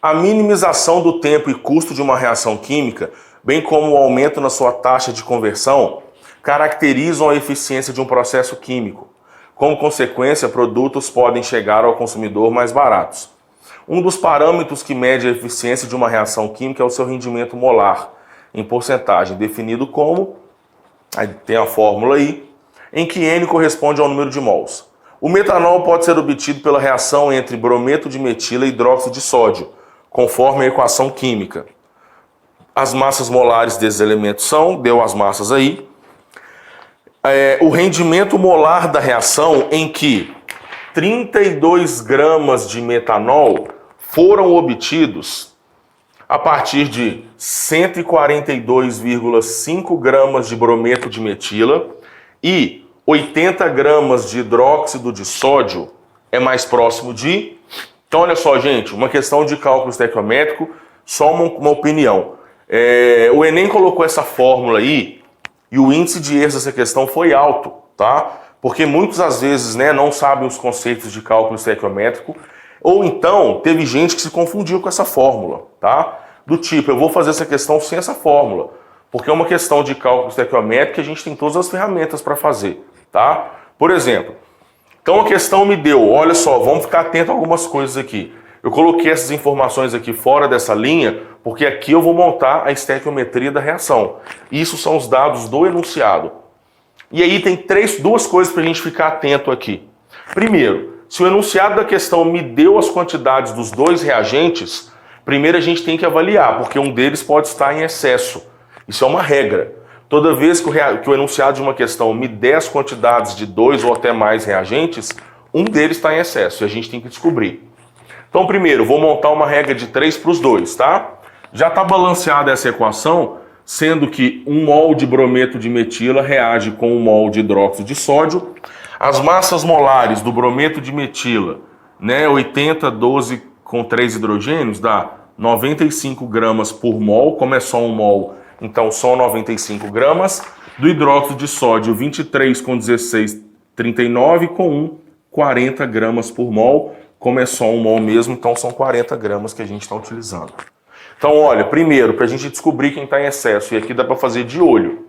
A minimização do tempo e custo de uma reação química, bem como o aumento na sua taxa de conversão, caracterizam a eficiência de um processo químico. Como consequência, produtos podem chegar ao consumidor mais baratos. Um dos parâmetros que mede a eficiência de uma reação química é o seu rendimento molar, em porcentagem, definido como, aí tem a fórmula aí, em que N corresponde ao número de mols. O metanol pode ser obtido pela reação entre brometo de metila e hidróxido de sódio, conforme a equação química. As massas molares desses elementos são, deu as massas aí, o rendimento molar da reação em que 32 gramas de metanol foram obtidos a partir de 142,5 gramas de brometo de metila e 80 gramas de hidróxido de sódio é mais próximo de... Então, olha só, gente, uma questão de cálculo estequiométrico, só uma opinião. O Enem colocou essa fórmula aí e o índice de erros dessa questão foi alto, tá? Porque muitas às vezes, né, não sabem os conceitos de cálculo estequiométrico, ou então teve gente que se confundiu com essa fórmula, tá? Do tipo, eu vou fazer essa questão sem essa fórmula, porque é uma questão de cálculo estequiométrico que a gente tem todas as ferramentas para fazer, tá? Por exemplo, então a questão me deu, olha só, vamos ficar atento a algumas coisas aqui. Eu coloquei essas informações aqui fora dessa linha, porque aqui eu vou montar a estequiometria da reação. Isso são os dados do enunciado. E aí tem duas coisas para a gente ficar atento aqui. Primeiro, se o enunciado da questão me deu as quantidades dos dois reagentes, primeiro a gente tem que avaliar, porque um deles pode estar em excesso. Isso é uma regra. Toda vez que o enunciado de uma questão me der as quantidades de dois ou até mais reagentes, um deles está em excesso e a gente tem que descobrir. Então, primeiro, vou montar uma regra de 3 para os dois, tá? Já está balanceada essa equação, sendo que 1 mol de brometo de metila reage com 1 mol de hidróxido de sódio. As massas molares do brometo de metila, né, 80, 12 com 3 hidrogênios, dá 95 gramas por mol, como é só 1 mol, então são 95 gramas. Do hidróxido de sódio, 23 com 16, 39 com 1, 40 gramas por mol. Como é só 1 mol mesmo, então são 40 gramas que a gente está utilizando. Então, olha, primeiro, para a gente descobrir quem está em excesso, e aqui dá para fazer de olho.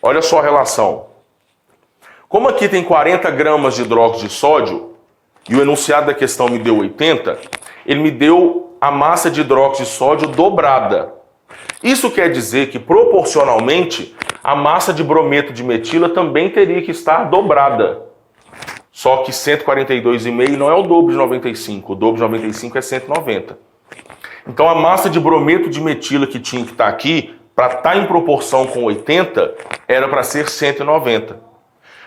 Olha só a relação. Como aqui tem 40 gramas de hidróxido de sódio, e o enunciado da questão me deu 80, ele me deu a massa de hidróxido de sódio dobrada. Isso quer dizer que, proporcionalmente, a massa de brometo de metila também teria que estar dobrada. Só que 142,5 não é o dobro de 95, o dobro de 95 é 190. Então a massa de brometo de metila que tinha que estar aqui, para estar em proporção com 80, era para ser 190.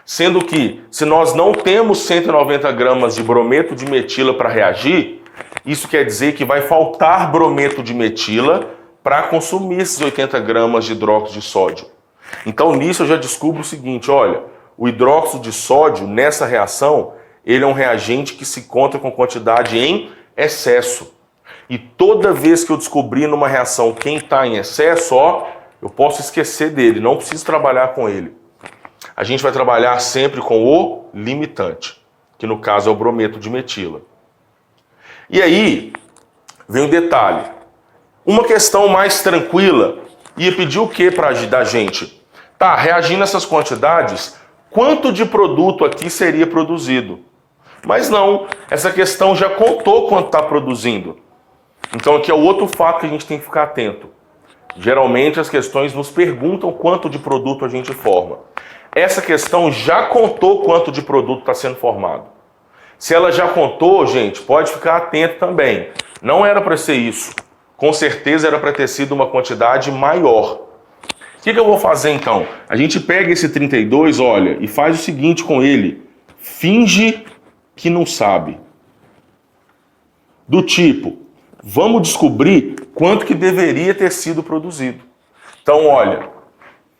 Sendo que, se nós não temos 190 gramas de brometo de metila para reagir, isso quer dizer que vai faltar brometo de metila para consumir esses 80 gramas de hidróxido de sódio. Então nisso eu já descubro o seguinte, olha, o hidróxido de sódio, nessa reação, ele é um reagente que se encontra com quantidade em excesso. E toda vez que eu descobrir numa reação quem está em excesso, ó, eu posso esquecer dele, não preciso trabalhar com ele. A gente vai trabalhar sempre com o limitante, que no caso é o brometo de metila. E aí, vem o detalhe. Uma questão mais tranquila, ia pedir o que da gente? Tá, reagindo a essas quantidades, quanto de produto aqui seria produzido? Mas não, essa questão já contou quanto está produzindo. Então aqui é o outro fato que a gente tem que ficar atento. Geralmente as questões nos perguntam quanto de produto a gente forma. Essa questão já contou quanto de produto está sendo formado. Se ela já contou, gente, pode ficar atento também. Não era para ser isso. Com certeza era para ter sido uma quantidade maior. O que eu vou fazer então? A gente pega esse 32, olha, e faz o seguinte com ele. Finge que não sabe. Do tipo, vamos descobrir quanto que deveria ter sido produzido. Então, olha,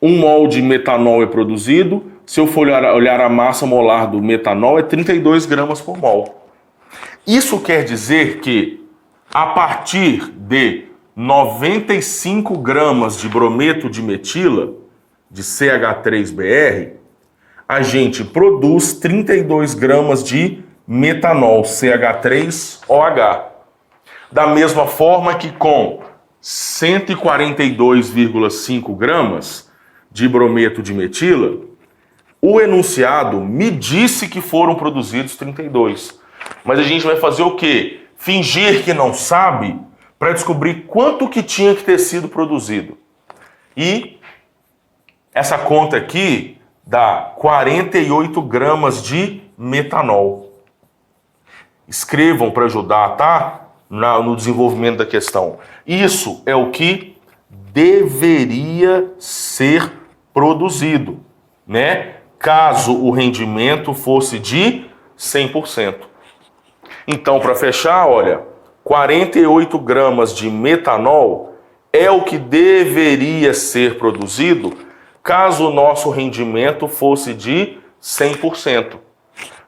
1 mol de metanol é produzido. Se eu for olhar a massa molar do metanol, é 32 gramas por mol. Isso quer dizer que, a partir de 95 gramas de brometo de metila, de CH3Br, a gente produz 32 gramas de metanol, CH3OH. Da mesma forma que com 142,5 gramas de brometo de metila, o enunciado me disse que foram produzidos 32. Mas a gente vai fazer o quê? Fingir que não sabe para descobrir quanto que tinha que ter sido produzido. E essa conta aqui dá 48 gramas de metanol. Escrevam para ajudar, tá? No desenvolvimento da questão. Isso é o que deveria ser produzido, né? Caso o rendimento fosse de 100%. Então, para fechar, olha, 48 gramas de metanol é o que deveria ser produzido caso o nosso rendimento fosse de 100%.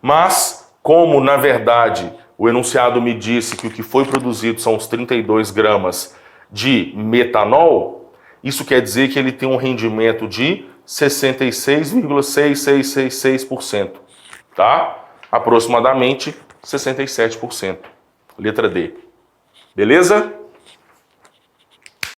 Mas, como na verdade o enunciado me disse que o que foi produzido são os 32 gramas de metanol, isso quer dizer que ele tem um rendimento de 66,6666%, tá? Aproximadamente 67%. Letra D. Beleza?